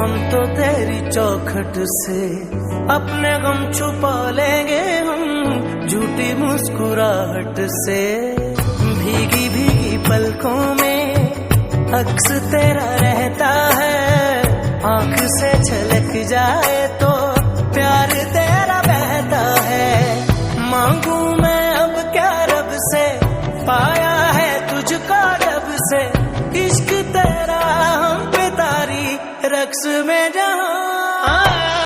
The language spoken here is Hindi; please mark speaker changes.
Speaker 1: हम तो तेरी चौखट से अपने गम छुपा लेंगे हम झूठी मुस्कुराहट से। भीगी भीगी पलकों में अक्स तेरा रहता है, आंख से छलक जाए तो प्यार तेरा बहता है। मांगू मैं अब क्या रब से, पाया है तुझको जब से, इश्क तेरा हम पे तारी रक्स में जहां